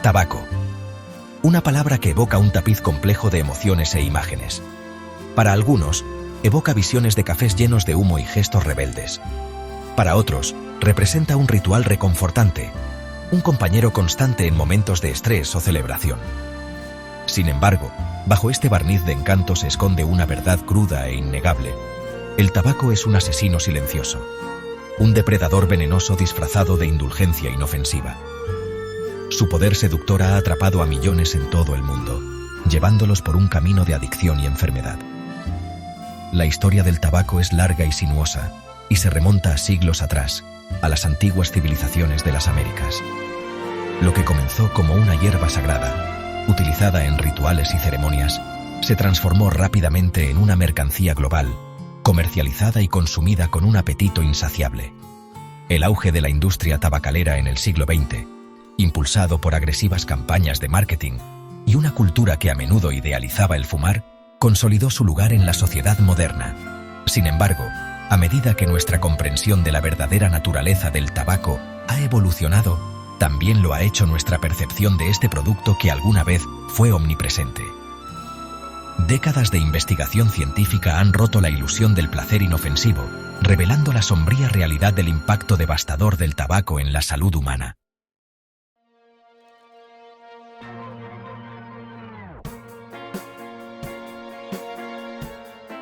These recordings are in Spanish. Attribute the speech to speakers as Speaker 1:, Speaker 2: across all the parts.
Speaker 1: Tabaco. Una palabra que evoca un tapiz complejo de emociones e imágenes. Para algunos, evoca visiones de cafés llenos de humo y gestos rebeldes. Para otros, representa un ritual reconfortante, un compañero constante en momentos de estrés o celebración. Sin embargo, bajo este barniz de encanto se esconde una verdad cruda e innegable. El tabaco es un asesino silencioso, un depredador venenoso disfrazado de indulgencia inofensiva. Su poder seductor ha atrapado a millones en todo el mundo, llevándolos por un camino de adicción y enfermedad. La historia del tabaco es larga y sinuosa, y se remonta a siglos atrás, a las antiguas civilizaciones de las Américas. Lo que comenzó como una hierba sagrada, utilizada en rituales y ceremonias, se transformó rápidamente en una mercancía global, comercializada y consumida con un apetito insaciable. El auge de la industria tabacalera en el siglo XX, impulsado por agresivas campañas de marketing y una cultura que a menudo idealizaba el fumar, consolidó su lugar en la sociedad moderna. Sin embargo, a medida que nuestra comprensión de la verdadera naturaleza del tabaco ha evolucionado, también lo ha hecho nuestra percepción de este producto que alguna vez fue omnipresente. Décadas de investigación científica han roto la ilusión del placer inofensivo, revelando la sombría realidad del impacto devastador del tabaco en la salud humana.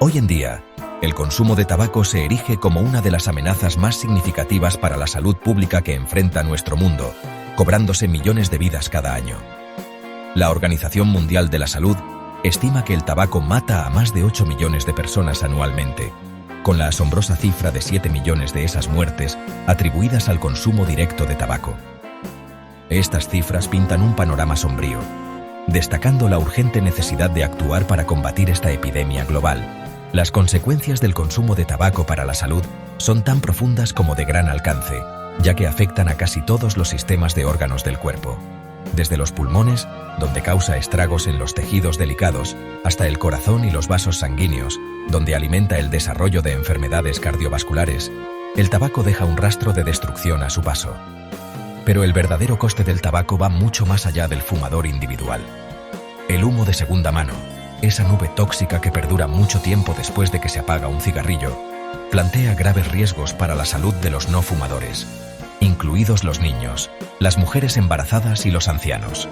Speaker 1: Hoy en día, el consumo de tabaco se erige como una de las amenazas más significativas para la salud pública que enfrenta nuestro mundo, cobrándose millones de vidas cada año. La Organización Mundial de la Salud estima que el tabaco mata a más de 8 millones de personas anualmente, con la asombrosa cifra de 7 millones de esas muertes atribuidas al consumo directo de tabaco. Estas cifras pintan un panorama sombrío, destacando la urgente necesidad de actuar para combatir esta epidemia global. Las consecuencias del consumo de tabaco para la salud son tan profundas como de gran alcance, ya que afectan a casi todos los sistemas de órganos del cuerpo. Desde los pulmones, donde causa estragos en los tejidos delicados, hasta el corazón y los vasos sanguíneos, donde alimenta el desarrollo de enfermedades cardiovasculares, el tabaco deja un rastro de destrucción a su paso. Pero el verdadero coste del tabaco va mucho más allá del fumador individual. El humo de segunda mano, esa nube tóxica que perdura mucho tiempo después de que se apaga un cigarrillo, plantea graves riesgos para la salud de los no fumadores, incluidos los niños, las mujeres embarazadas y los ancianos.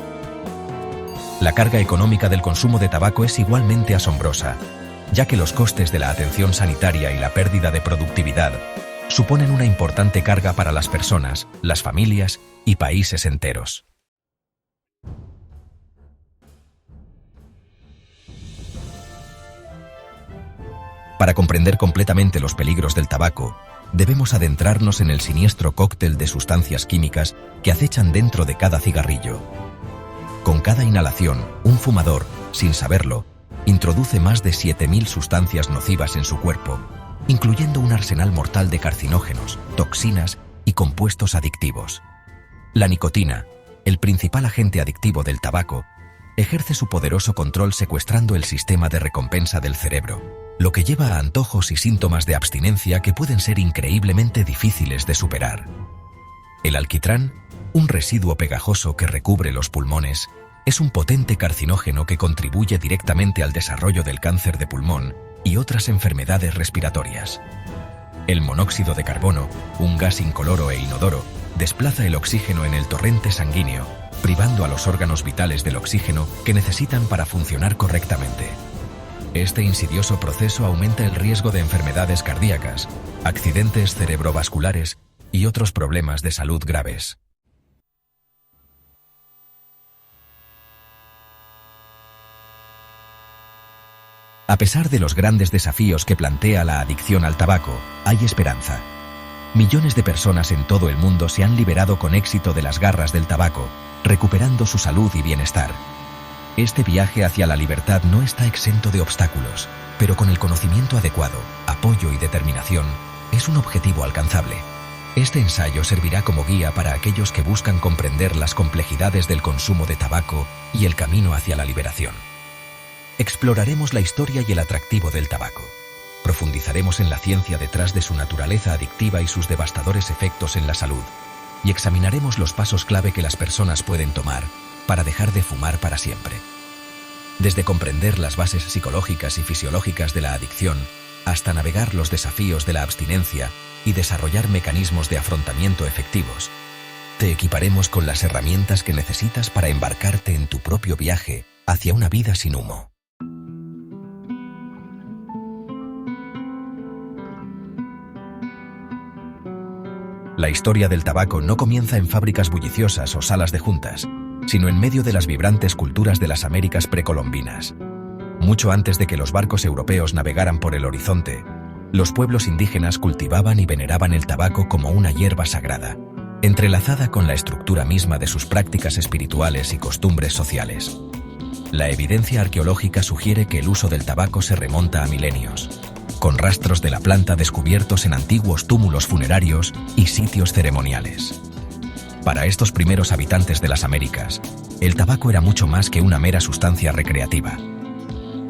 Speaker 1: La carga económica del consumo de tabaco es igualmente asombrosa, ya que los costes de la atención sanitaria y la pérdida de productividad suponen una importante carga para las personas, las familias y países enteros. Para comprender completamente los peligros del tabaco, debemos adentrarnos en el siniestro cóctel de sustancias químicas que acechan dentro de cada cigarrillo. Con cada inhalación, un fumador, sin saberlo, introduce más de 7.000 sustancias nocivas en su cuerpo, incluyendo un arsenal mortal de carcinógenos, toxinas y compuestos adictivos. La nicotina, el principal agente adictivo del tabaco, ejerce su poderoso control secuestrando el sistema de recompensa del cerebro, lo que lleva a antojos y síntomas de abstinencia que pueden ser increíblemente difíciles de superar. El alquitrán, un residuo pegajoso que recubre los pulmones, es un potente carcinógeno que contribuye directamente al desarrollo del cáncer de pulmón y otras enfermedades respiratorias. El monóxido de carbono, un gas incoloro e inodoro, desplaza el oxígeno en el torrente sanguíneo, privando a los órganos vitales del oxígeno que necesitan para funcionar correctamente. Este insidioso proceso aumenta el riesgo de enfermedades cardíacas, accidentes cerebrovasculares y otros problemas de salud graves. A pesar de los grandes desafíos que plantea la adicción al tabaco, hay esperanza. Millones de personas en todo el mundo se han liberado con éxito de las garras del tabaco, recuperando su salud y bienestar. Este viaje hacia la libertad no está exento de obstáculos, pero con el conocimiento adecuado, apoyo y determinación, es un objetivo alcanzable. Este ensayo servirá como guía para aquellos que buscan comprender las complejidades del consumo de tabaco y el camino hacia la liberación. Exploraremos la historia y el atractivo del tabaco. Profundizaremos en la ciencia detrás de su naturaleza adictiva y sus devastadores efectos en la salud, y examinaremos los pasos clave que las personas pueden tomar para dejar de fumar para siempre. Desde comprender las bases psicológicas y fisiológicas de la adicción, hasta navegar los desafíos de la abstinencia y desarrollar mecanismos de afrontamiento efectivos, te equiparemos con las herramientas que necesitas para embarcarte en tu propio viaje hacia una vida sin humo. La historia del tabaco no comienza en fábricas bulliciosas o salas de juntas, sino en medio de las vibrantes culturas de las Américas precolombinas. Mucho antes de que los barcos europeos navegaran por el horizonte, los pueblos indígenas cultivaban y veneraban el tabaco como una hierba sagrada, entrelazada con la estructura misma de sus prácticas espirituales y costumbres sociales. La evidencia arqueológica sugiere que el uso del tabaco se remonta a milenios, con rastros de la planta descubiertos en antiguos túmulos funerarios y sitios ceremoniales. Para estos primeros habitantes de las Américas, el tabaco era mucho más que una mera sustancia recreativa.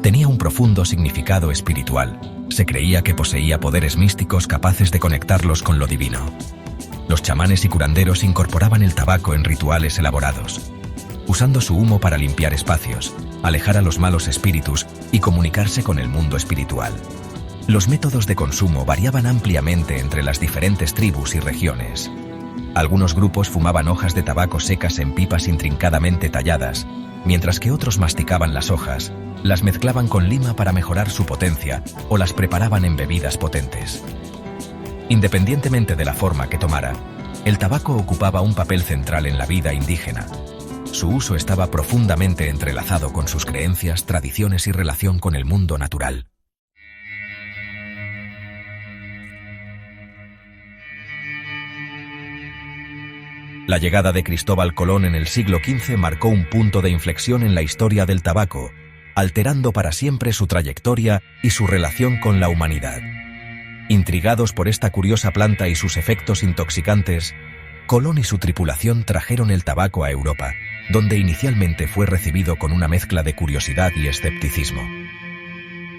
Speaker 1: Tenía un profundo significado espiritual. Se creía que poseía poderes místicos capaces de conectarlos con lo divino. Los chamanes y curanderos incorporaban el tabaco en rituales elaborados, usando su humo para limpiar espacios, alejar a los malos espíritus y comunicarse con el mundo espiritual. Los métodos de consumo variaban ampliamente entre las diferentes tribus y regiones. Algunos grupos fumaban hojas de tabaco secas en pipas intrincadamente talladas, mientras que otros masticaban las hojas, las mezclaban con lima para mejorar su potencia o las preparaban en bebidas potentes. Independientemente de la forma que tomara, el tabaco ocupaba un papel central en la vida indígena. Su uso estaba profundamente entrelazado con sus creencias, tradiciones y relación con el mundo natural. La llegada de Cristóbal Colón en el siglo XV marcó un punto de inflexión en la historia del tabaco, alterando para siempre su trayectoria y su relación con la humanidad. Intrigados por esta curiosa planta y sus efectos intoxicantes, Colón y su tripulación trajeron el tabaco a Europa, donde inicialmente fue recibido con una mezcla de curiosidad y escepticismo.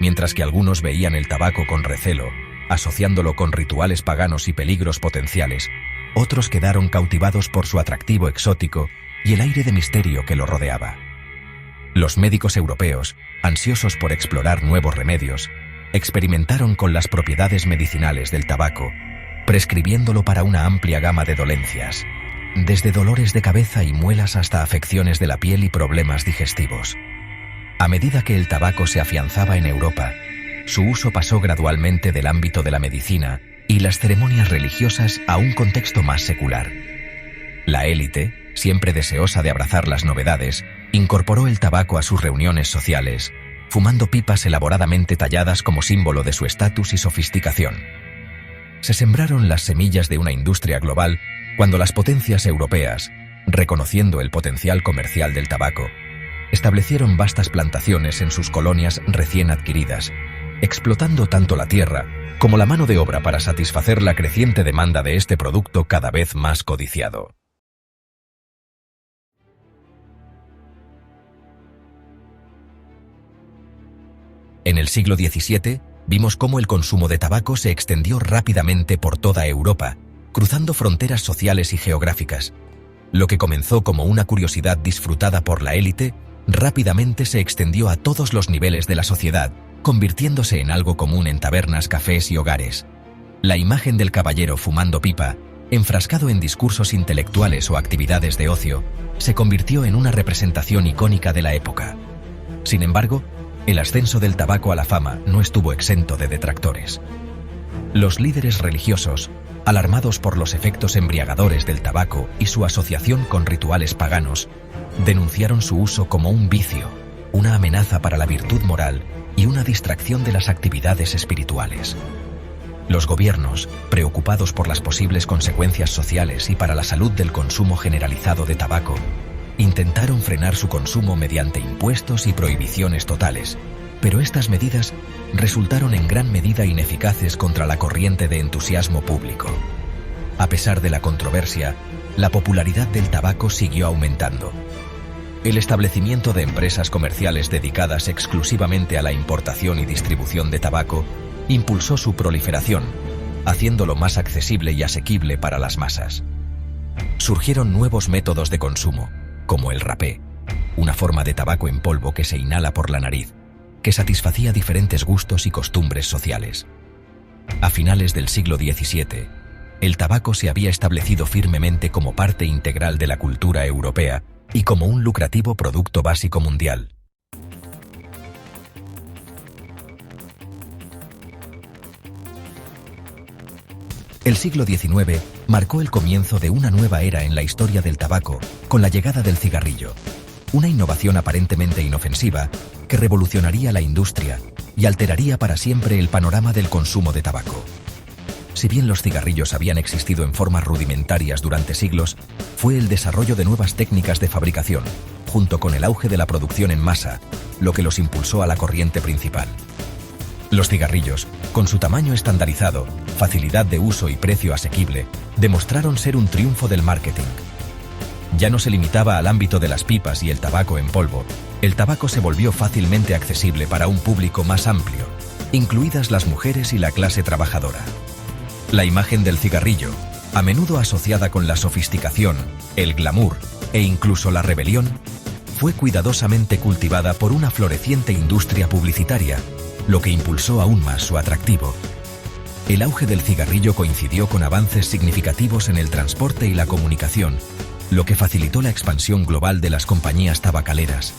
Speaker 1: Mientras que algunos veían el tabaco con recelo, asociándolo con rituales paganos y peligros potenciales, otros quedaron cautivados por su atractivo exótico y el aire de misterio que lo rodeaba. Los médicos europeos, ansiosos por explorar nuevos remedios, experimentaron con las propiedades medicinales del tabaco, prescribiéndolo para una amplia gama de dolencias, desde dolores de cabeza y muelas hasta afecciones de la piel y problemas digestivos. A medida que el tabaco se afianzaba en Europa, su uso pasó gradualmente del ámbito de la medicina y las ceremonias religiosas a un contexto más secular. La élite, siempre deseosa de abrazar las novedades, incorporó el tabaco a sus reuniones sociales, fumando pipas elaboradamente talladas como símbolo de su estatus y sofisticación. Se sembraron las semillas de una industria global cuando las potencias europeas, reconociendo el potencial comercial del tabaco, establecieron vastas plantaciones en sus colonias recién adquiridas, explotando tanto la tierra como la mano de obra para satisfacer la creciente demanda de este producto cada vez más codiciado. En el siglo XVII, vimos cómo el consumo de tabaco se extendió rápidamente por toda Europa, cruzando fronteras sociales y geográficas. Lo que comenzó como una curiosidad disfrutada por la élite, rápidamente se extendió a todos los niveles de la sociedad, convirtiéndose en algo común en tabernas, cafés y hogares. La imagen del caballero fumando pipa, enfrascado en discursos intelectuales o actividades de ocio, se convirtió en una representación icónica de la época. Sin embargo, el ascenso del tabaco a la fama no estuvo exento de detractores. Los líderes religiosos, alarmados por los efectos embriagadores del tabaco y su asociación con rituales paganos, denunciaron su uso como un vicio, una amenaza para la virtud moral y una distracción de las actividades espirituales. Los gobiernos, preocupados por las posibles consecuencias sociales y para la salud del consumo generalizado de tabaco, intentaron frenar su consumo mediante impuestos y prohibiciones totales, pero estas medidas resultaron en gran medida ineficaces contra la corriente de entusiasmo público. A pesar de la controversia, la popularidad del tabaco siguió aumentando. El establecimiento de empresas comerciales dedicadas exclusivamente a la importación y distribución de tabaco impulsó su proliferación, haciéndolo más accesible y asequible para las masas. Surgieron nuevos métodos de consumo, como el rapé, una forma de tabaco en polvo que se inhala por la nariz, que satisfacía diferentes gustos y costumbres sociales. A finales del siglo XVII, el tabaco se había establecido firmemente como parte integral de la cultura europea y como un lucrativo producto básico mundial. El siglo XIX marcó el comienzo de una nueva era en la historia del tabaco con la llegada del cigarrillo, una innovación aparentemente inofensiva que revolucionaría la industria y alteraría para siempre el panorama del consumo de tabaco. Si bien los cigarrillos habían existido en formas rudimentarias durante siglos, fue el desarrollo de nuevas técnicas de fabricación, junto con el auge de la producción en masa, lo que los impulsó a la corriente principal. Los cigarrillos, con su tamaño estandarizado, facilidad de uso y precio asequible, demostraron ser un triunfo del marketing. Ya no se limitaba al ámbito de las pipas y el tabaco en polvo, el tabaco se volvió fácilmente accesible para un público más amplio, incluidas las mujeres y la clase trabajadora. La imagen del cigarrillo, a menudo asociada con la sofisticación, el glamour e incluso la rebelión, fue cuidadosamente cultivada por una floreciente industria publicitaria, lo que impulsó aún más su atractivo. El auge del cigarrillo coincidió con avances significativos en el transporte y la comunicación, lo que facilitó la expansión global de las compañías tabacaleras.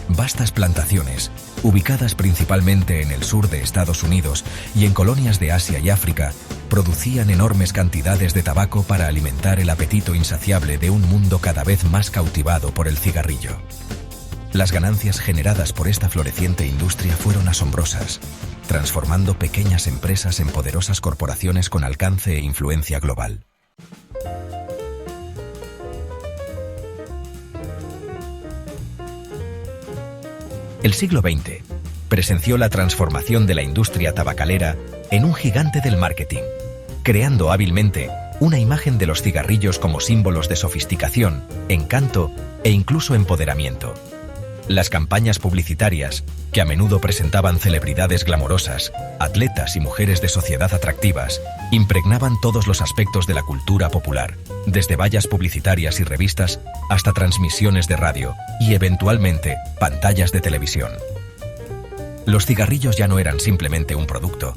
Speaker 1: Vastas plantaciones, ubicadas principalmente en el sur de Estados Unidos y en colonias de Asia y África, producían enormes cantidades de tabaco para alimentar el apetito insaciable de un mundo cada vez más cautivado por el cigarrillo. Las ganancias generadas por esta floreciente industria fueron asombrosas, transformando pequeñas empresas en poderosas corporaciones con alcance e influencia global. El siglo XX presenció la transformación de la industria tabacalera en un gigante del marketing, creando hábilmente una imagen de los cigarrillos como símbolos de sofisticación, encanto e incluso empoderamiento. Las campañas publicitarias, que a menudo presentaban celebridades glamorosas, atletas y mujeres de sociedad atractivas, impregnaban todos los aspectos de la cultura popular, desde vallas publicitarias y revistas hasta transmisiones de radio y, eventualmente, pantallas de televisión. Los cigarrillos ya no eran simplemente un producto.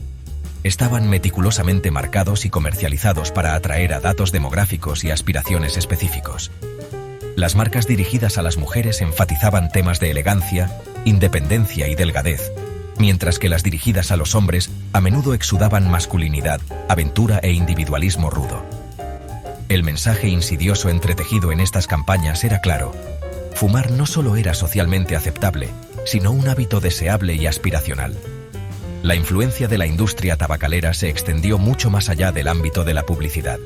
Speaker 1: Estaban meticulosamente marcados y comercializados para atraer a datos demográficos y aspiraciones específicos. Las marcas dirigidas a las mujeres enfatizaban temas de elegancia, independencia y delgadez, mientras que las dirigidas a los hombres a menudo exudaban masculinidad, aventura e individualismo rudo. El mensaje insidioso entretejido en estas campañas era claro: fumar no solo era socialmente aceptable, sino un hábito deseable y aspiracional. La influencia de la industria tabacalera se extendió mucho más allá del ámbito de la publicidad.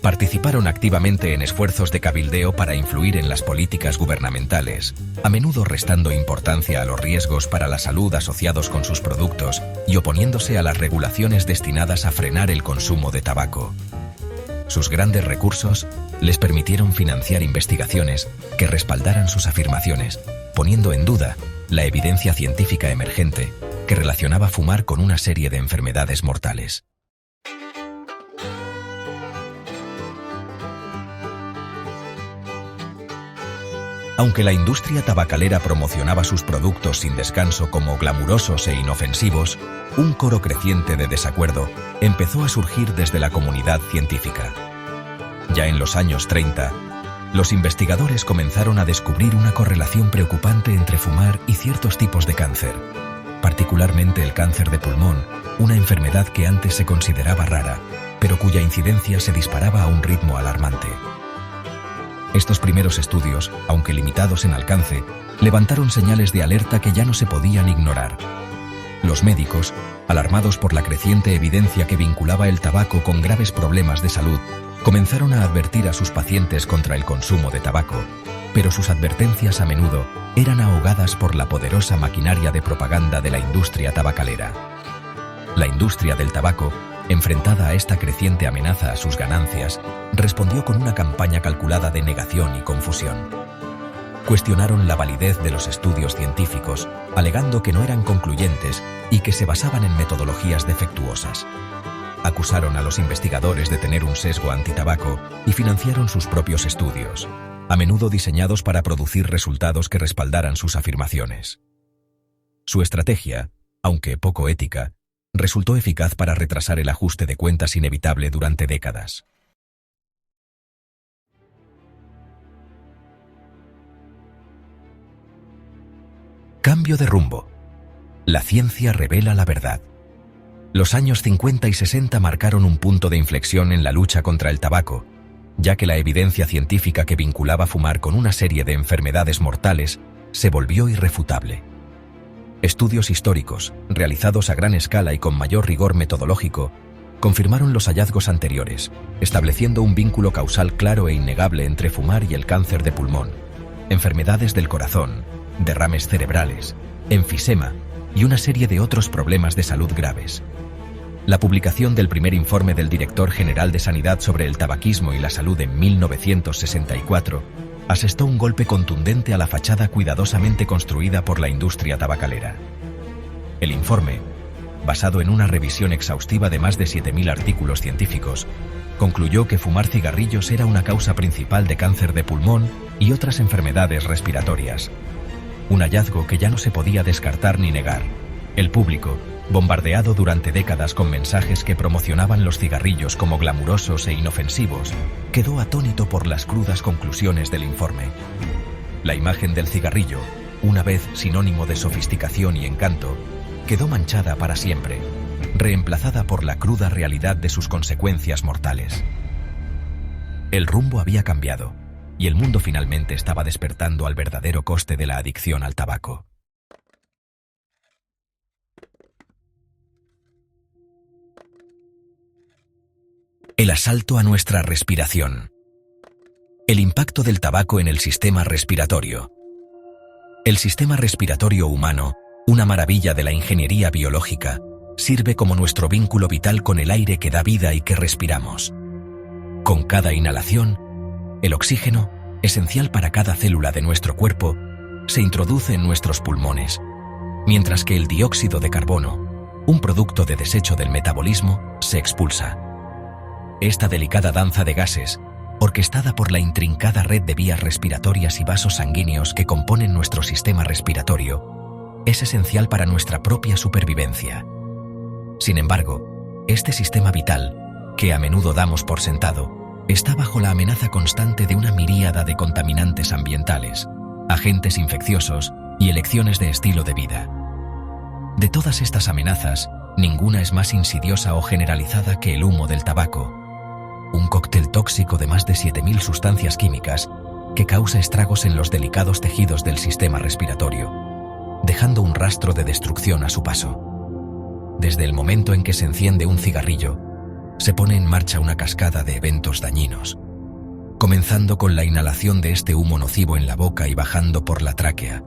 Speaker 1: Participaron activamente en esfuerzos de cabildeo para influir en las políticas gubernamentales, a menudo restando importancia a los riesgos para la salud asociados con sus productos y oponiéndose a las regulaciones destinadas a frenar el consumo de tabaco. Sus grandes recursos les permitieron financiar investigaciones que respaldaran sus afirmaciones, poniendo en duda la evidencia científica emergente que relacionaba fumar con una serie de enfermedades mortales. Aunque la industria tabacalera promocionaba sus productos sin descanso como glamurosos e inofensivos, un coro creciente de desacuerdo empezó a surgir desde la comunidad científica. Ya en los años 30, los investigadores comenzaron a descubrir una correlación preocupante entre fumar y ciertos tipos de cáncer, particularmente el cáncer de pulmón, una enfermedad que antes se consideraba rara, pero cuya incidencia se disparaba a un ritmo alarmante. Estos primeros estudios, aunque limitados en alcance, levantaron señales de alerta que ya no se podían ignorar. Los médicos, alarmados por la creciente evidencia que vinculaba el tabaco con graves problemas de salud, comenzaron a advertir a sus pacientes contra el consumo de tabaco, pero sus advertencias a menudo eran ahogadas por la poderosa maquinaria de propaganda de la industria tabacalera. La industria del tabaco, enfrentada a esta creciente amenaza a sus ganancias, respondió con una campaña calculada de negación y confusión. Cuestionaron la validez de los estudios científicos, alegando que no eran concluyentes y que se basaban en metodologías defectuosas. Acusaron a los investigadores de tener un sesgo antitabaco y financiaron sus propios estudios. a menudo diseñados para producir resultados que respaldaran sus afirmaciones. Su estrategia, aunque poco ética, resultó eficaz para retrasar el ajuste de cuentas inevitable durante décadas. Cambio de rumbo. La ciencia revela la verdad. Los años 50 y 60 marcaron un punto de inflexión en la lucha contra el tabaco, ya que la evidencia científica que vinculaba fumar con una serie de enfermedades mortales se volvió irrefutable. Estudios históricos, realizados a gran escala y con mayor rigor metodológico, confirmaron los hallazgos anteriores, estableciendo un vínculo causal claro e innegable entre fumar y el cáncer de pulmón, enfermedades del corazón, derrames cerebrales, enfisema y una serie de otros problemas de salud graves. La publicación del primer informe del Director General de Sanidad sobre el tabaquismo y la salud en 1964 asestó un golpe contundente a la fachada cuidadosamente construida por la industria tabacalera. El informe, basado en una revisión exhaustiva de más de 7.000 artículos científicos, concluyó que fumar cigarrillos era una causa principal de cáncer de pulmón y otras enfermedades respiratorias. Un hallazgo que ya no se podía descartar ni negar. El público, bombardeado durante décadas con mensajes que promocionaban los cigarrillos como glamurosos e inofensivos, quedó atónito por las crudas conclusiones del informe. La imagen del cigarrillo, una vez sinónimo de sofisticación y encanto, quedó manchada para siempre, reemplazada por la cruda realidad de sus consecuencias mortales. El rumbo había cambiado, y el mundo finalmente estaba despertando al verdadero coste de la adicción al tabaco. El asalto a nuestra respiración. El impacto del tabaco en el sistema respiratorio. El sistema respiratorio humano, una maravilla de la ingeniería biológica, sirve como nuestro vínculo vital con el aire que da vida y que respiramos. Con cada inhalación, el oxígeno, esencial para cada célula de nuestro cuerpo, se introduce en nuestros pulmones, mientras que el dióxido de carbono, un producto de desecho del metabolismo, se expulsa. Esta delicada danza de gases, orquestada por la intrincada red de vías respiratorias y vasos sanguíneos que componen nuestro sistema respiratorio, es esencial para nuestra propia supervivencia. Sin embargo, este sistema vital, que a menudo damos por sentado, está bajo la amenaza constante de una miríada de contaminantes ambientales, agentes infecciosos y elecciones de estilo de vida. De todas estas amenazas, ninguna es más insidiosa o generalizada que el humo del tabaco, un cóctel tóxico de más de 7.000 sustancias químicas que causa estragos en los delicados tejidos del sistema respiratorio, dejando un rastro de destrucción a su paso. Desde el momento en que se enciende un cigarrillo, se pone en marcha una cascada de eventos dañinos, comenzando con la inhalación de este humo nocivo en la boca y bajando por la tráquea,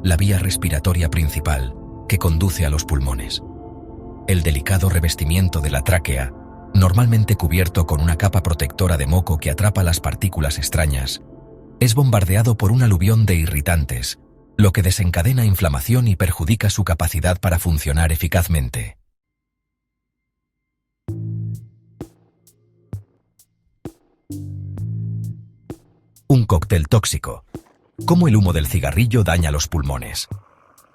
Speaker 1: la vía respiratoria principal que conduce a los pulmones. El delicado revestimiento de la tráquea, normalmente cubierto con una capa protectora de moco que atrapa las partículas extrañas, es bombardeado por un aluvión de irritantes, lo que desencadena inflamación y perjudica su capacidad para funcionar eficazmente. Un cóctel tóxico. ¿Cómo el humo del cigarrillo daña los pulmones?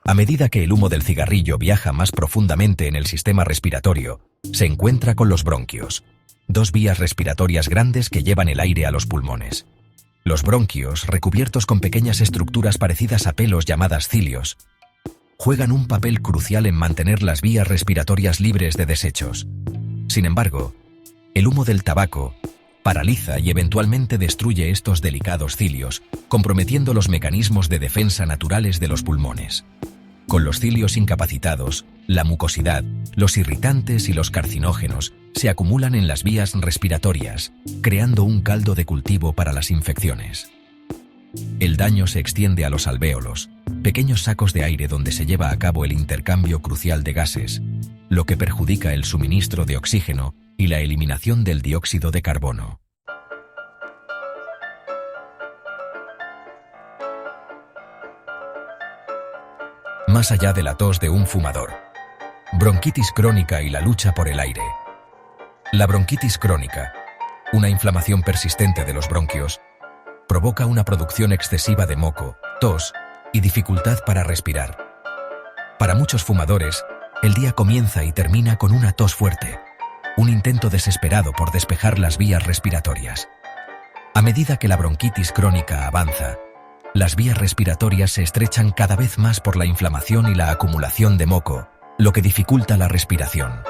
Speaker 1: A medida que el humo del cigarrillo viaja más profundamente en el sistema respiratorio, se encuentra con los bronquios, dos vías respiratorias grandes que llevan el aire a los pulmones. Los bronquios, recubiertos con pequeñas estructuras parecidas a pelos llamadas cilios, juegan un papel crucial en mantener las vías respiratorias libres de desechos. Sin embargo, el humo del tabaco paraliza y eventualmente destruye estos delicados cilios, comprometiendo los mecanismos de defensa naturales de los pulmones. Con los cilios incapacitados, la mucosidad, los irritantes y los carcinógenos se acumulan en las vías respiratorias, creando un caldo de cultivo para las infecciones. El daño se extiende a los alvéolos, pequeños sacos de aire donde se lleva a cabo el intercambio crucial de gases, lo que perjudica el suministro de oxígeno y la eliminación del dióxido de carbono. Más allá de la tos de un fumador. Bronquitis crónica y la lucha por el aire. La bronquitis crónica, una inflamación persistente de los bronquios, provoca una producción excesiva de moco, tos y dificultad para respirar. Para muchos fumadores, el día comienza y termina con una tos fuerte, un intento desesperado por despejar las vías respiratorias. A medida que la bronquitis crónica avanza, las vías respiratorias se estrechan cada vez más por la inflamación y la acumulación de moco, lo que dificulta la respiración.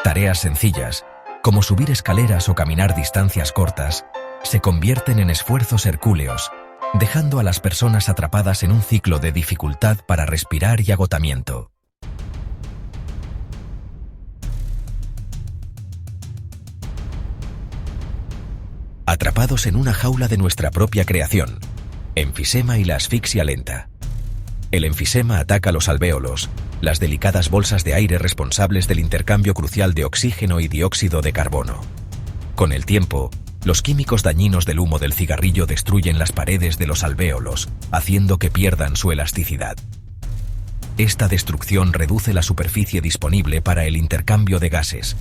Speaker 1: Tareas sencillas, como subir escaleras o caminar distancias cortas, se convierten en esfuerzos hercúleos, dejando a las personas atrapadas en un ciclo de dificultad para respirar y agotamiento. Atrapados en una jaula de nuestra propia creación. Enfisema y la asfixia lenta. El enfisema ataca los alvéolos, las delicadas bolsas de aire responsables del intercambio crucial de oxígeno y dióxido de carbono. Con el tiempo, los químicos dañinos del humo del cigarrillo destruyen las paredes de los alvéolos, haciendo que pierdan su elasticidad. Esta destrucción reduce la superficie disponible para el intercambio de gases,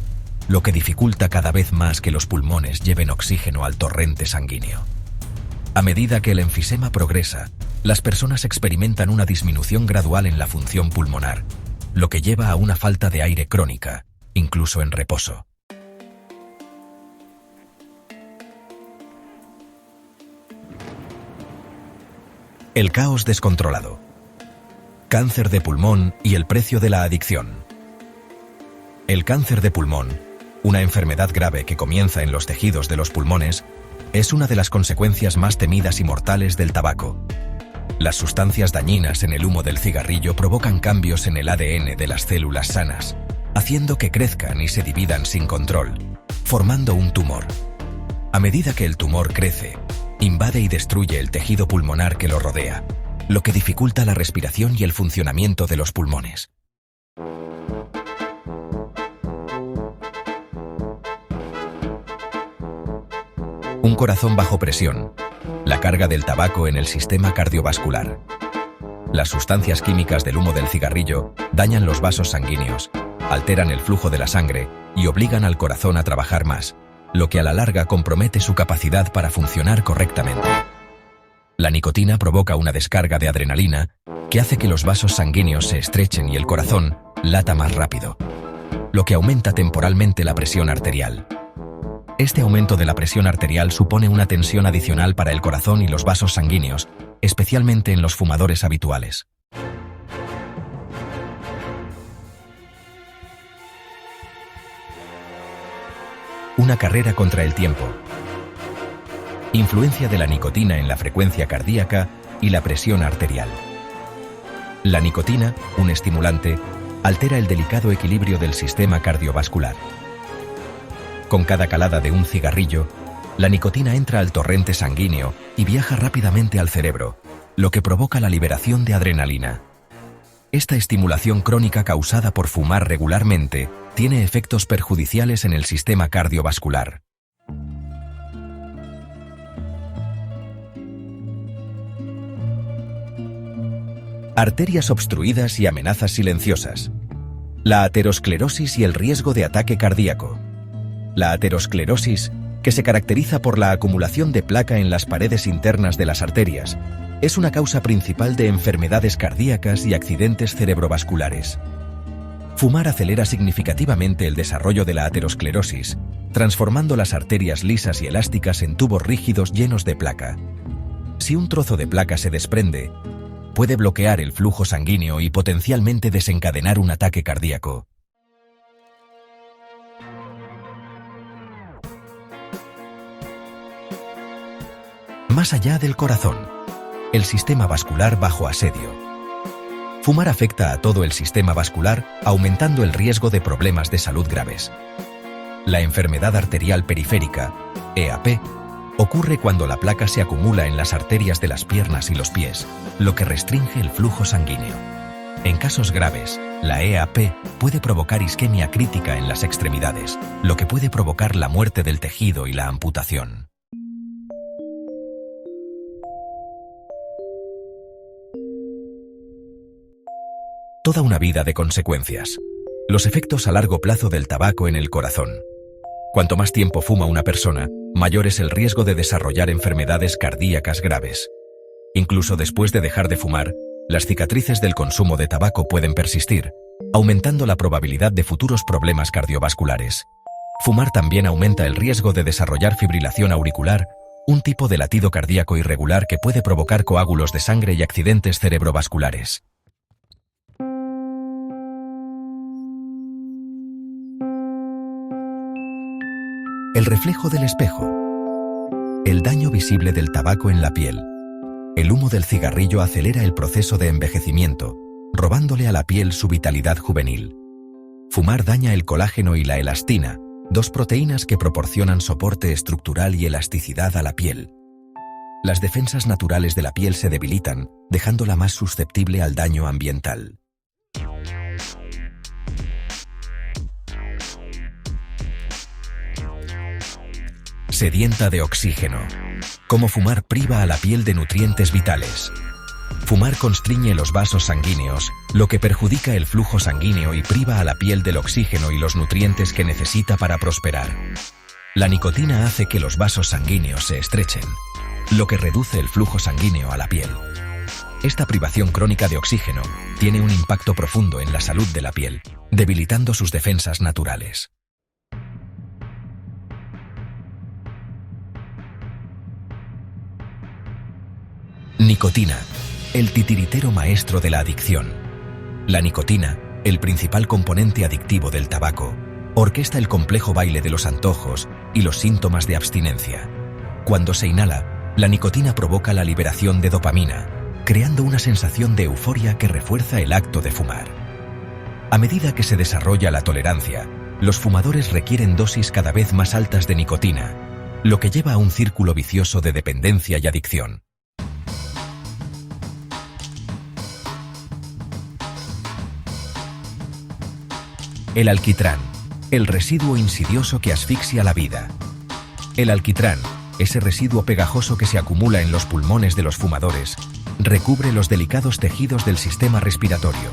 Speaker 1: lo que dificulta cada vez más que los pulmones lleven oxígeno al torrente sanguíneo. A medida que el enfisema progresa, las personas experimentan una disminución gradual en la función pulmonar, lo que lleva a una falta de aire crónica, incluso en reposo. El caos descontrolado. Cáncer de pulmón y el precio de la adicción. El cáncer de pulmón, una enfermedad grave que comienza en los tejidos de los pulmones, es una de las consecuencias más temidas y mortales del tabaco. Las sustancias dañinas en el humo del cigarrillo provocan cambios en el ADN de las células sanas, haciendo que crezcan y se dividan sin control, formando un tumor. A medida que el tumor crece, invade y destruye el tejido pulmonar que lo rodea, lo que dificulta la respiración y el funcionamiento de los pulmones. Un corazón bajo presión. La carga del tabaco en el sistema cardiovascular. Las sustancias químicas del humo del cigarrillo dañan los vasos sanguíneos, alteran el flujo de la sangre y obligan al corazón a trabajar más, lo que a la larga compromete su capacidad para funcionar correctamente. La nicotina provoca una descarga de adrenalina que hace que los vasos sanguíneos se estrechen y el corazón lata más rápido, lo que aumenta temporalmente la presión arterial. Este aumento de la presión arterial supone una tensión adicional para el corazón y los vasos sanguíneos, especialmente en los fumadores habituales. Una carrera contra el tiempo. Influencia de la nicotina en la frecuencia cardíaca y la presión arterial. La nicotina, un estimulante, altera el delicado equilibrio del sistema cardiovascular. Con cada calada de un cigarrillo, la nicotina entra al torrente sanguíneo y viaja rápidamente al cerebro, lo que provoca la liberación de adrenalina. Esta estimulación crónica causada por fumar regularmente tiene efectos perjudiciales en el sistema cardiovascular. Arterias obstruidas y amenazas silenciosas. La aterosclerosis y el riesgo de ataque cardíaco. La aterosclerosis, que se caracteriza por la acumulación de placa en las paredes internas de las arterias, es una causa principal de enfermedades cardíacas y accidentes cerebrovasculares. Fumar acelera significativamente el desarrollo de la aterosclerosis, transformando las arterias lisas y elásticas en tubos rígidos llenos de placa. Si un trozo de placa se desprende, puede bloquear el flujo sanguíneo y potencialmente desencadenar un ataque cardíaco. Más allá del corazón, el sistema vascular bajo asedio. Fumar afecta a todo el sistema vascular, aumentando el riesgo de problemas de salud graves. La enfermedad arterial periférica, EAP, ocurre cuando la placa se acumula en las arterias de las piernas y los pies, lo que restringe el flujo sanguíneo. En casos graves, la EAP puede provocar isquemia crítica en las extremidades, lo que puede provocar la muerte del tejido y la amputación. Toda una vida de consecuencias. Los efectos a largo plazo del tabaco en el corazón. Cuanto más tiempo fuma una persona, mayor es el riesgo de desarrollar enfermedades cardíacas graves. Incluso después de dejar de fumar, las cicatrices del consumo de tabaco pueden persistir, aumentando la probabilidad de futuros problemas cardiovasculares. Fumar también aumenta el riesgo de desarrollar fibrilación auricular, un tipo de latido cardíaco irregular que puede provocar coágulos de sangre y accidentes cerebrovasculares. El reflejo del espejo. El daño visible del tabaco en la piel. El humo del cigarrillo acelera el proceso de envejecimiento, robándole a la piel su vitalidad juvenil. Fumar daña el colágeno y la elastina, dos proteínas que proporcionan soporte estructural y elasticidad a la piel. Las defensas naturales de la piel se debilitan, dejándola más susceptible al daño ambiental. Sedienta de oxígeno. Cómo fumar priva a la piel de nutrientes vitales. Fumar constriñe los vasos sanguíneos, lo que perjudica el flujo sanguíneo y priva a la piel del oxígeno y los nutrientes que necesita para prosperar. La nicotina hace que los vasos sanguíneos se estrechen, lo que reduce el flujo sanguíneo a la piel. Esta privación crónica de oxígeno tiene un impacto profundo en la salud de la piel, debilitando sus defensas naturales. Nicotina, el titiritero maestro de la adicción. La nicotina, el principal componente adictivo del tabaco, orquesta el complejo baile de los antojos y los síntomas de abstinencia. Cuando se inhala, la nicotina provoca la liberación de dopamina, creando una sensación de euforia que refuerza el acto de fumar. A medida que se desarrolla la tolerancia, los fumadores requieren dosis cada vez más altas de nicotina, lo que lleva a un círculo vicioso de dependencia y adicción. El alquitrán, el residuo insidioso que asfixia la vida. El alquitrán, ese residuo pegajoso que se acumula en los pulmones de los fumadores, recubre los delicados tejidos del sistema respiratorio.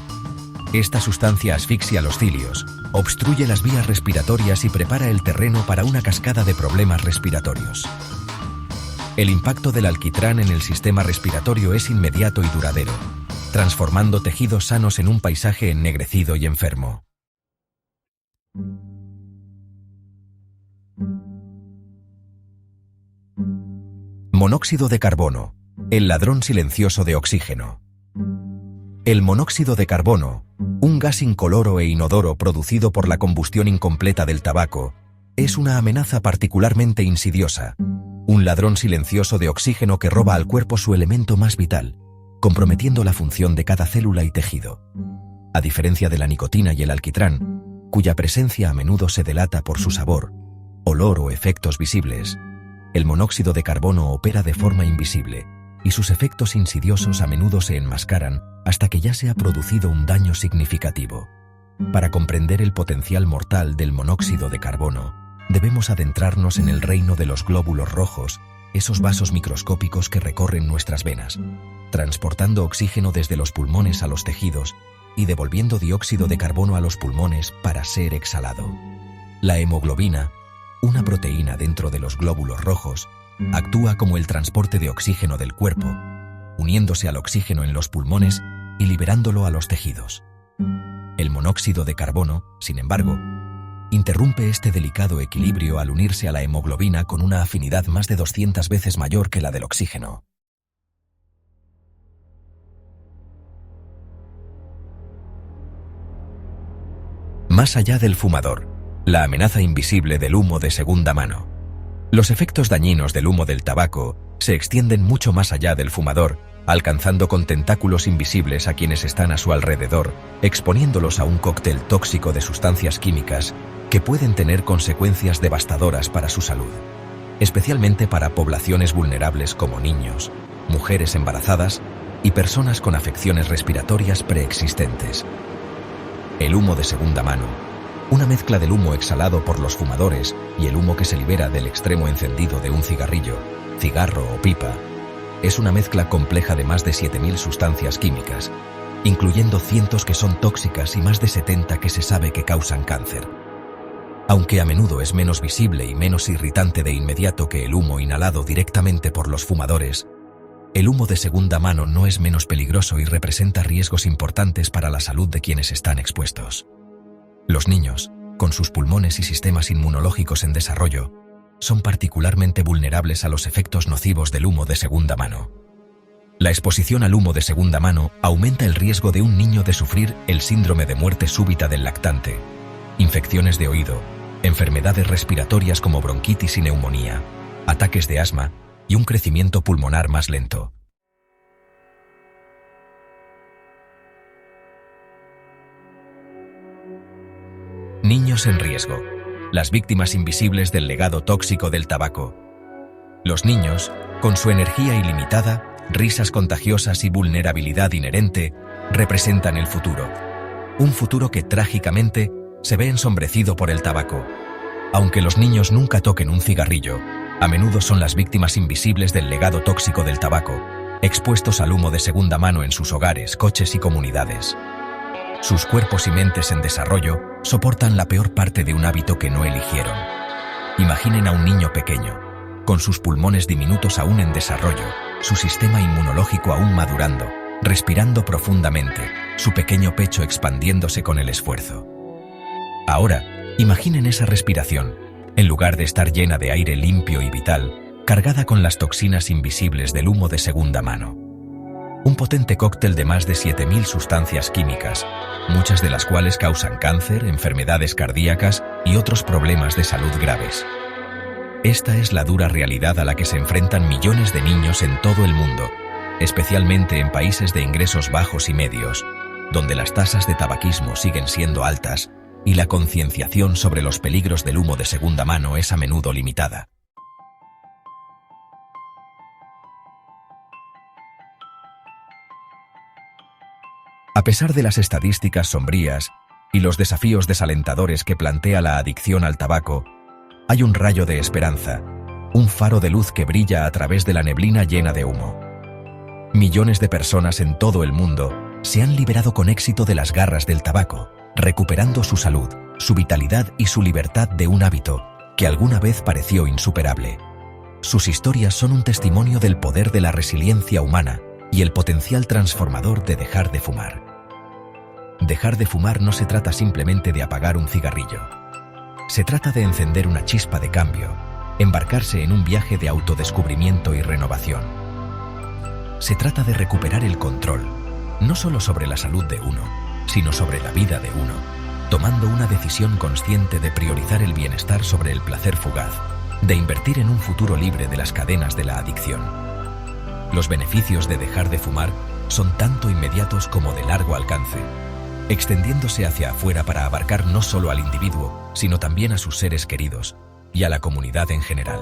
Speaker 1: Esta sustancia asfixia los cilios, obstruye las vías respiratorias y prepara el terreno para una cascada de problemas respiratorios. El impacto del alquitrán en el sistema respiratorio es inmediato y duradero, transformando tejidos sanos en un paisaje ennegrecido y enfermo. Monóxido de carbono, el ladrón silencioso de oxígeno. El monóxido de carbono, un gas incoloro e inodoro producido por la combustión incompleta del tabaco, es una amenaza particularmente insidiosa, un ladrón silencioso de oxígeno que roba al cuerpo su elemento más vital, comprometiendo la función de cada célula y tejido. A diferencia de la nicotina y el alquitrán, cuya presencia a menudo se delata por su sabor, olor o efectos visibles, el monóxido de carbono opera de forma invisible, y sus efectos insidiosos a menudo se enmascaran hasta que ya se ha producido un daño significativo. Para comprender el potencial mortal del monóxido de carbono, debemos adentrarnos en el reino de los glóbulos rojos, esos vasos microscópicos que recorren nuestras venas, transportando oxígeno desde los pulmones a los tejidos y devolviendo dióxido de carbono a los pulmones para ser exhalado. La hemoglobina, una proteína dentro de los glóbulos rojos, actúa como el transporte de oxígeno del cuerpo, uniéndose al oxígeno en los pulmones y liberándolo a los tejidos. El monóxido de carbono, sin embargo, interrumpe este delicado equilibrio al unirse a la hemoglobina con una afinidad más de 200 veces mayor que la del oxígeno. Más allá del fumador, la amenaza invisible del humo de segunda mano. Los efectos dañinos del humo del tabaco se extienden mucho más allá del fumador, alcanzando con tentáculos invisibles a quienes están a su alrededor, exponiéndolos a un cóctel tóxico de sustancias químicas que pueden tener consecuencias devastadoras para su salud, especialmente para poblaciones vulnerables como niños, mujeres embarazadas y personas con afecciones respiratorias preexistentes. El humo de segunda mano, una mezcla del humo exhalado por los fumadores y el humo que se libera del extremo encendido de un cigarrillo, cigarro o pipa, es una mezcla compleja de más de 7.000 sustancias químicas, incluyendo cientos que son tóxicas y más de 70 que se sabe que causan cáncer. Aunque a menudo es menos visible y menos irritante de inmediato que el humo inhalado directamente por los fumadores, el humo de segunda mano no es menos peligroso y representa riesgos importantes para la salud de quienes están expuestos. Los niños, con sus pulmones y sistemas inmunológicos en desarrollo, son particularmente vulnerables a los efectos nocivos del humo de segunda mano. La exposición al humo de segunda mano aumenta el riesgo de un niño de sufrir el síndrome de muerte súbita del lactante, infecciones de oído, enfermedades respiratorias como bronquitis y neumonía, ataques de asma y un crecimiento pulmonar más lento. Niños en riesgo. Las víctimas invisibles del legado tóxico del tabaco. Los niños, con su energía ilimitada, risas contagiosas y vulnerabilidad inherente, representan el futuro. Un futuro que trágicamente se ve ensombrecido por el tabaco. Aunque los niños nunca toquen un cigarrillo, a menudo son las víctimas invisibles del legado tóxico del tabaco, expuestos al humo de segunda mano en sus hogares, coches y comunidades. Sus cuerpos y mentes en desarrollo soportan la peor parte de un hábito que no eligieron. Imaginen a un niño pequeño, con sus pulmones diminutos aún en desarrollo, su sistema inmunológico aún madurando, respirando profundamente, su pequeño pecho expandiéndose con el esfuerzo. Ahora, imaginen esa respiración, en lugar de estar llena de aire limpio y vital, cargada con las toxinas invisibles del humo de segunda mano. Un potente cóctel de más de 7.000 sustancias químicas, muchas de las cuales causan cáncer, enfermedades cardíacas y otros problemas de salud graves. Esta es la dura realidad a la que se enfrentan millones de niños en todo el mundo, especialmente en países de ingresos bajos y medios, donde las tasas de tabaquismo siguen siendo altas y la concienciación sobre los peligros del humo de segunda mano es a menudo limitada. A pesar de las estadísticas sombrías y los desafíos desalentadores que plantea la adicción al tabaco, hay un rayo de esperanza, un faro de luz que brilla a través de la neblina llena de humo. Millones de personas en todo el mundo se han liberado con éxito de las garras del tabaco, recuperando su salud, su vitalidad y su libertad de un hábito que alguna vez pareció insuperable. Sus historias son un testimonio del poder de la resiliencia humana y el potencial transformador de dejar de fumar. Dejar de fumar no se trata simplemente de apagar un cigarrillo. Se trata de encender una chispa de cambio, embarcarse en un viaje de autodescubrimiento y renovación. Se trata de recuperar el control, no solo sobre la salud de uno, sino sobre la vida de uno, tomando una decisión consciente de priorizar el bienestar sobre el placer fugaz, de invertir en un futuro libre de las cadenas de la adicción. Los beneficios de dejar de fumar son tanto inmediatos como de largo alcance, extendiéndose hacia afuera para abarcar no solo al individuo, sino también a sus seres queridos y a la comunidad en general.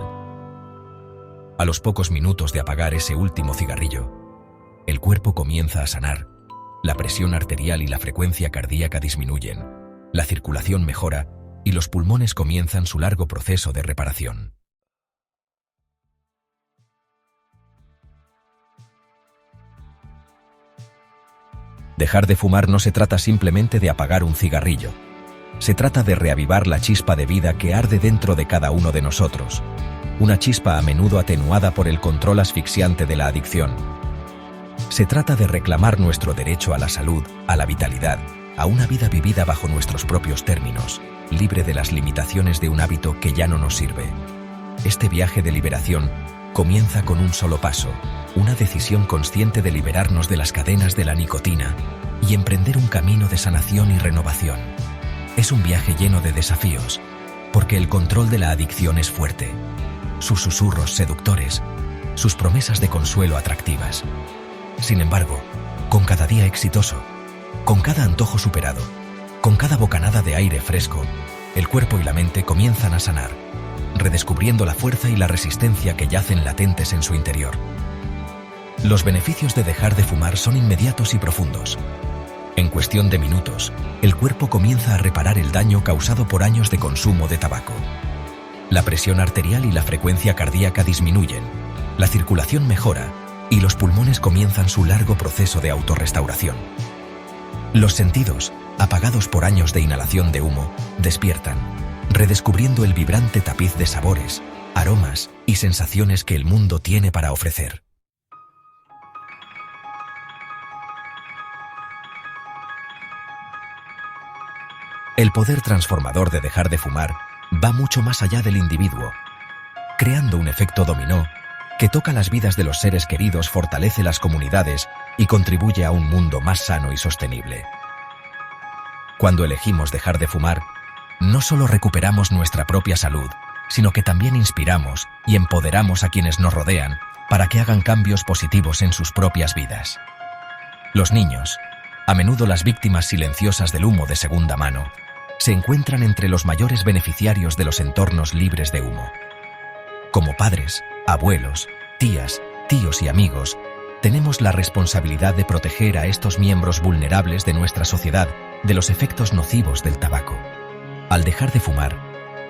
Speaker 1: A los pocos minutos de apagar ese último cigarrillo, el cuerpo comienza a sanar, la presión arterial y la frecuencia cardíaca disminuyen, la circulación mejora y los pulmones comienzan su largo proceso de reparación. Dejar de fumar no se trata simplemente de apagar un cigarrillo. Se trata de reavivar la chispa de vida que arde dentro de cada uno de nosotros. Una chispa a menudo atenuada por el control asfixiante de la adicción. Se trata de reclamar nuestro derecho a la salud, a la vitalidad, a una vida vivida bajo nuestros propios términos, libre de las limitaciones de un hábito que ya no nos sirve. Este viaje de liberación comienza con un solo paso, una decisión consciente de liberarnos de las cadenas de la nicotina y emprender un camino de sanación y renovación. Es un viaje lleno de desafíos, porque el control de la adicción es fuerte, sus susurros seductores, sus promesas de consuelo atractivas. Sin embargo, con cada día exitoso, con cada antojo superado, con cada bocanada de aire fresco, el cuerpo y la mente comienzan a sanar, redescubriendo la fuerza y la resistencia que yacen latentes en su interior. Los beneficios de dejar de fumar son inmediatos y profundos. En cuestión de minutos, el cuerpo comienza a reparar el daño causado por años de consumo de tabaco. La presión arterial y la frecuencia cardíaca disminuyen, la circulación mejora y los pulmones comienzan su largo proceso de autorrestauración. Los sentidos, apagados por años de inhalación de humo, despiertan, redescubriendo el vibrante tapiz de sabores, aromas y sensaciones que el mundo tiene para ofrecer. El poder transformador de dejar de fumar va mucho más allá del individuo, creando un efecto dominó que toca las vidas de los seres queridos, fortalece las comunidades y contribuye a un mundo más sano y sostenible. Cuando elegimos dejar de fumar, no solo recuperamos nuestra propia salud, sino que también inspiramos y empoderamos a quienes nos rodean para que hagan cambios positivos en sus propias vidas. Los niños, a menudo las víctimas silenciosas del humo de segunda mano, se encuentran entre los mayores beneficiarios de los entornos libres de humo. Como padres, abuelos, tías, tíos y amigos, tenemos la responsabilidad de proteger a estos miembros vulnerables de nuestra sociedad de los efectos nocivos del tabaco. Al dejar de fumar,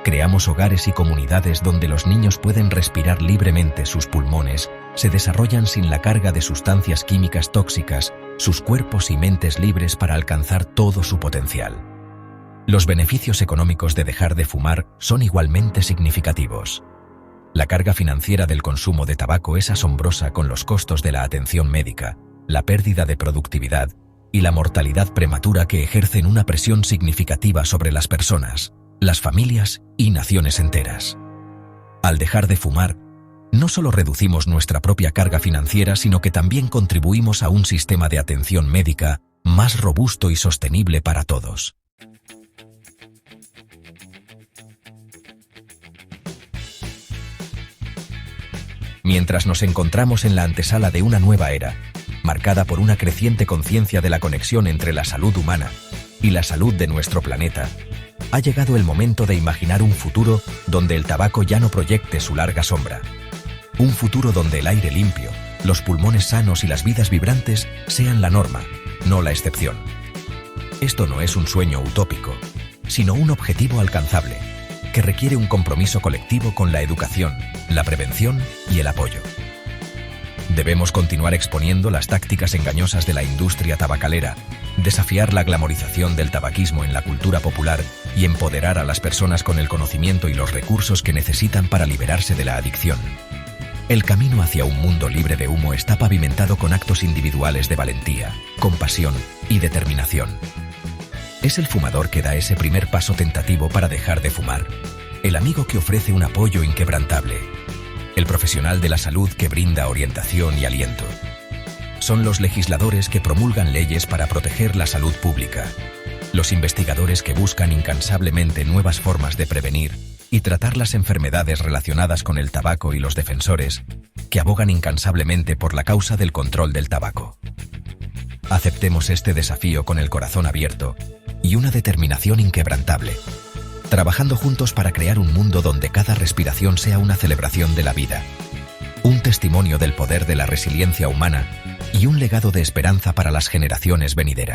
Speaker 1: creamos hogares y comunidades donde los niños pueden respirar libremente, sus pulmones se desarrollan sin la carga de sustancias químicas tóxicas, sus cuerpos y mentes libres para alcanzar todo su potencial. Los beneficios económicos de dejar de fumar son igualmente significativos. La carga financiera del consumo de tabaco es asombrosa, con los costos de la atención médica, la pérdida de productividad y la mortalidad prematura que ejercen una presión significativa sobre las personas, las familias y naciones enteras. Al dejar de fumar, no solo reducimos nuestra propia carga financiera, sino que también contribuimos a un sistema de atención médica más robusto y sostenible para todos. Mientras nos encontramos en la antesala de una nueva era, marcada por una creciente conciencia de la conexión entre la salud humana y la salud de nuestro planeta, ha llegado el momento de imaginar un futuro donde el tabaco ya no proyecte su larga sombra. Un futuro donde el aire limpio, los pulmones sanos y las vidas vibrantes sean la norma, no la excepción. Esto no es un sueño utópico, sino un objetivo alcanzable, que requiere un compromiso colectivo con la educación, la prevención y el apoyo. Debemos continuar exponiendo las tácticas engañosas de la industria tabacalera, desafiar la glamorización del tabaquismo en la cultura popular y empoderar a las personas con el conocimiento y los recursos que necesitan para liberarse de la adicción. El camino hacia un mundo libre de humo está pavimentado con actos individuales de valentía, compasión y determinación. Es el fumador que da ese primer paso tentativo para dejar de fumar, el amigo que ofrece un apoyo inquebrantable, el profesional de la salud que brinda orientación y aliento. Son los legisladores que promulgan leyes para proteger la salud pública, los investigadores que buscan incansablemente nuevas formas de prevenir y tratar las enfermedades relacionadas con el tabaco, y los defensores que abogan incansablemente por la causa del control del tabaco. Aceptemos este desafío con el corazón abierto y una determinación inquebrantable, trabajando juntos para crear un mundo donde cada respiración sea una celebración de la vida, un testimonio del poder de la resiliencia humana y un legado de esperanza para las generaciones venideras.